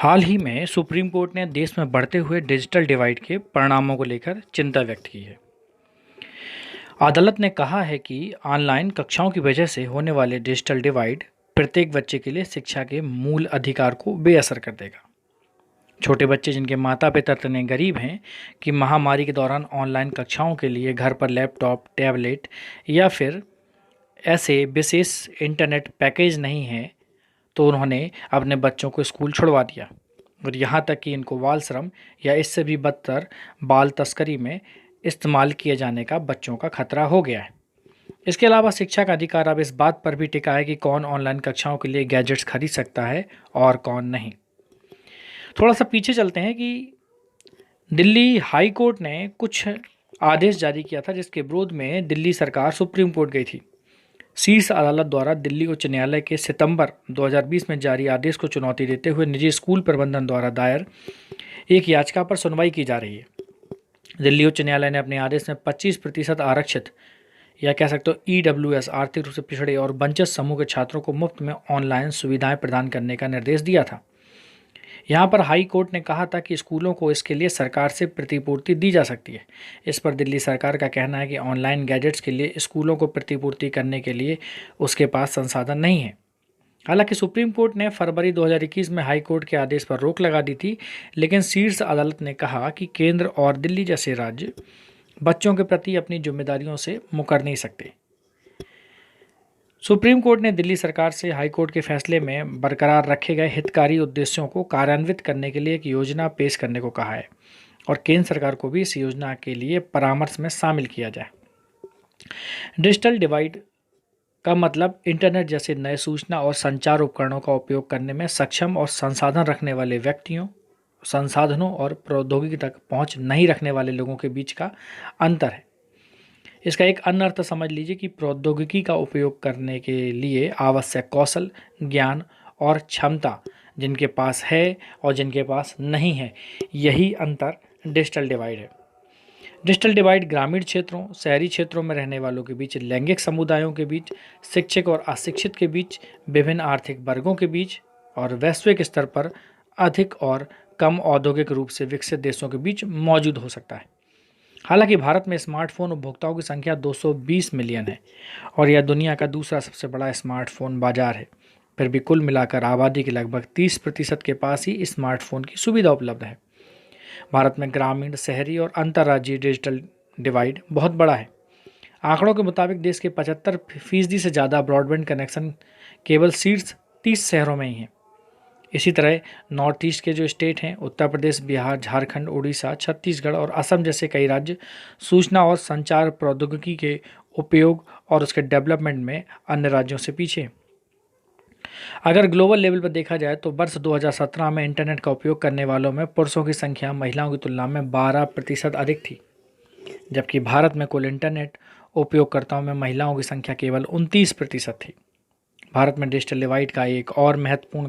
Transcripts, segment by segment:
हाल ही में supreme court ने देश में बढ़ते हुए डिजिटल डिवाइड के परिणामों को लेकर चिंता व्यक्त की है। अदालत ने कहा है कि ऑनलाइन कक्षाओं की वजह से होने वाले डिजिटल डिवाइड प्रत्येक बच्चे के लिए शिक्षा के मूल अधिकार को बेअसर कर देगा। छोटे बच्चे जिनके माता पिता इतने गरीब हैं कि महामारी के दौरान ऑनलाइन कक्षाओं के लिए घर पर लैपटॉप, टैबलेट या फिर ऐसे विशेष इंटरनेट पैकेज नहीं है, तो उन्होंने अपने बच्चों को स्कूल छुड़वा दिया और यहाँ तक कि इनको बाल श्रम या इससे भी बदतर बाल तस्करी में इस्तेमाल किए जाने का बच्चों का खतरा हो गया है। इसके अलावा शिक्षा का अधिकार अब इस बात पर भी टिका है कि कौन ऑनलाइन कक्षाओं के लिए गैजेट्स खरीद सकता है और कौन नहीं। थोड़ा सा पीछे चलते हैं कि दिल्ली हाई कोर्ट ने कुछ आदेश जारी किया था जिसके विरोध में दिल्ली सरकार सुप्रीम कोर्ट गई थी। शीर्ष अदालत द्वारा दिल्ली उच्च न्यायालय के सितंबर 2020 में जारी आदेश को चुनौती देते हुए निजी स्कूल प्रबंधन द्वारा दायर एक याचिका पर सुनवाई की जा रही है। दिल्ली उच्च न्यायालय ने अपने आदेश में 25% आरक्षित या कह सकते हो EWS आर्थिक रूप से पिछड़े और वंचित समूह के छात्रों को मुफ्त में ऑनलाइन सुविधाएं प्रदान करने का निर्देश दिया था। यहाँ पर हाई कोर्ट ने कहा था कि स्कूलों को इसके लिए सरकार से प्रतिपूर्ति दी जा सकती है। इस पर दिल्ली सरकार का कहना है कि ऑनलाइन गैजेट्स के लिए स्कूलों को प्रतिपूर्ति करने के लिए उसके पास संसाधन नहीं है। हालांकि सुप्रीम कोर्ट ने फरवरी 2021 में हाई कोर्ट के आदेश पर रोक लगा दी थी, लेकिन शीर्ष अदालत ने कहा कि केंद्र और दिल्ली जैसे राज्य बच्चों के प्रति अपनी जिम्मेदारियों से मुकर नहीं सकते। सुप्रीम कोर्ट ने दिल्ली सरकार से हाई कोर्ट के फैसले में बरकरार रखे गए हितकारी उद्देश्यों को कार्यान्वित करने के लिए एक योजना पेश करने को कहा है और केंद्र सरकार को भी इस योजना के लिए परामर्श में शामिल किया जाए। डिजिटल डिवाइड का मतलब इंटरनेट जैसे नए सूचना और संचार उपकरणों का उपयोग करने में सक्षम और संसाधन रखने वाले व्यक्तियों, संसाधनों और प्रौद्योगिकी तक पहुंच नहीं रखने वाले लोगों के बीच का अंतर है। इसका एक अन्य अर्थ समझ लीजिए कि प्रौद्योगिकी का उपयोग करने के लिए आवश्यक कौशल, ज्ञान और क्षमता जिनके पास है और जिनके पास नहीं है, यही अंतर डिजिटल डिवाइड है। डिजिटल डिवाइड ग्रामीण क्षेत्रों, शहरी क्षेत्रों में रहने वालों के बीच, लैंगिक समुदायों के बीच, शिक्षित और अशिक्षित के बीच, विभिन्न आर्थिक वर्गों के बीच और वैश्विक स्तर पर अधिक और कम औद्योगिक रूप से विकसित देशों के बीच मौजूद हो सकता है। हालांकि भारत में स्मार्टफोन उपभोक्ताओं की संख्या 220 मिलियन है और यह दुनिया का दूसरा सबसे बड़ा स्मार्टफोन बाजार है। फिर भी कुल मिलाकर आबादी के लगभग 30% के पास ही स्मार्टफोन की सुविधा उपलब्ध है। भारत में ग्रामीण, शहरी और अंतर्राज्यीय डिजिटल डिवाइड बहुत बड़ा है। आंकड़ों के मुताबिक देश के 75% से ज़्यादा ब्रॉडबैंड कनेक्शन केवल शीर्ष 30 शहरों में ही हैं। इसी तरह नॉर्थ ईस्ट के जो स्टेट हैं, उत्तर प्रदेश, बिहार, झारखंड, उड़ीसा, छत्तीसगढ़ और असम जैसे कई राज्य सूचना और संचार प्रौद्योगिकी के उपयोग और उसके डेवलपमेंट में अन्य राज्यों से पीछे। अगर ग्लोबल लेवल पर देखा जाए तो वर्ष 2017 में इंटरनेट का उपयोग करने वालों में पुरुषों की संख्या महिलाओं की तुलना में 12% अधिक थी, जबकि भारत में कुल इंटरनेट उपयोगकर्ताओं में महिलाओं की संख्या केवल 29% थी। भारत में डिजिटल डिवाइड का एक और महत्वपूर्ण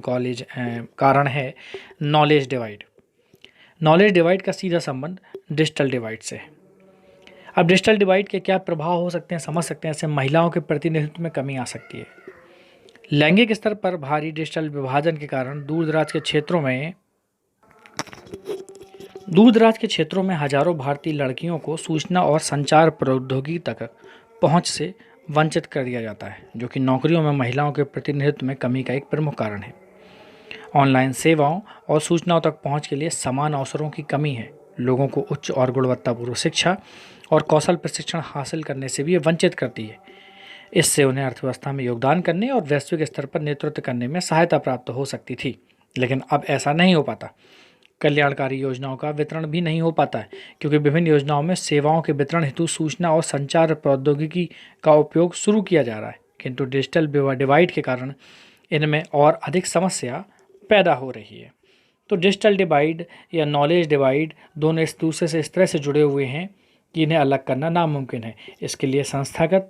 कारण है नॉलेज डिवाइड। नॉलेज डिवाइड का सीधा संबंध डिजिटल डिवाइड से है। अब डिजिटल डिवाइड के क्या प्रभाव हो सकते हैं, समझ सकते हैं। ऐसे महिलाओं के प्रतिनिधित्व में कमी आ सकती है। लैंगिक स्तर पर भारी डिजिटल विभाजन के कारण दूर दराज के क्षेत्रों में हजारों भारतीय लड़कियों को सूचना और संचार प्रौद्योगिकी तक पहुंच से वंचित कर दिया जाता है, जो कि नौकरियों में महिलाओं के प्रतिनिधित्व में कमी का एक प्रमुख कारण है। ऑनलाइन सेवाओं और सूचनाओं तक पहुंच के लिए समान अवसरों की कमी है। लोगों को उच्च और गुणवत्तापूर्ण शिक्षा और कौशल प्रशिक्षण हासिल करने से भी ये वंचित करती है। इससे उन्हें अर्थव्यवस्था में योगदान करने और वैश्विक स्तर पर नेतृत्व करने में सहायता प्राप्त हो सकती थी, लेकिन अब ऐसा नहीं हो पाता। कल्याणकारी योजनाओं का वितरण भी नहीं हो पाता है, क्योंकि विभिन्न योजनाओं में सेवाओं के वितरण हेतु सूचना और संचार प्रौद्योगिकी का उपयोग शुरू किया जा रहा है, किंतु डिजिटल डिवाइड के कारण इनमें और अधिक समस्या पैदा हो रही है। तो डिजिटल डिवाइड या नॉलेज डिवाइड दोनों एक दूसरे से इस तरह से जुड़े हुए हैं कि इन्हें अलग करना नामुमकिन है। इसके लिए संस्थागत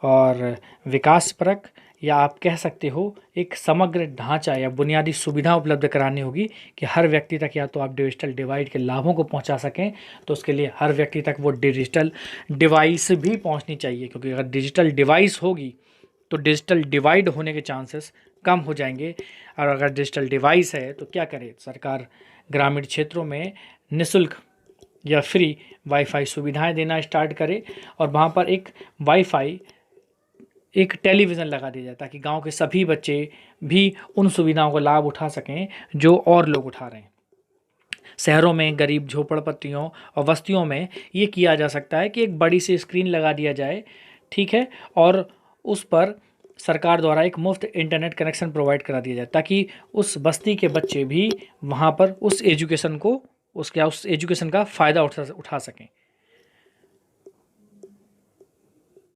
और विकासपरक या आप कह सकते हो एक समग्र ढांचा या बुनियादी सुविधा उपलब्ध करानी होगी कि हर व्यक्ति तक या तो आप डिजिटल डिवाइड के लाभों को पहुंचा सकें, तो उसके लिए हर व्यक्ति तक वो डिजिटल डिवाइस भी पहुंचनी चाहिए, क्योंकि अगर डिजिटल डिवाइस होगी तो डिजिटल डिवाइड होने के चांसेस कम हो जाएंगे। और अगर डिजिटल डिवाइस है तो क्या करे सरकार, ग्रामीण क्षेत्रों में निःशुल्क या फ्री वाईफाई सुविधाएं देना स्टार्ट करे, और वहाँ पर एक टेलीविज़न लगा दिया जाए ताकि गांव के सभी बच्चे भी उन सुविधाओं का लाभ उठा सकें जो और लोग उठा रहे हैं। शहरों में गरीब झोपड़पट्टियों और बस्तियों में ये किया जा सकता है कि एक बड़ी सी स्क्रीन लगा दिया जाए, ठीक है, और उस पर सरकार द्वारा एक मुफ्त इंटरनेट कनेक्शन प्रोवाइड करा दिया जाए ताकि उस बस्ती के बच्चे भी वहाँ पर उस एजुकेशन का फ़ायदा उठा सकें।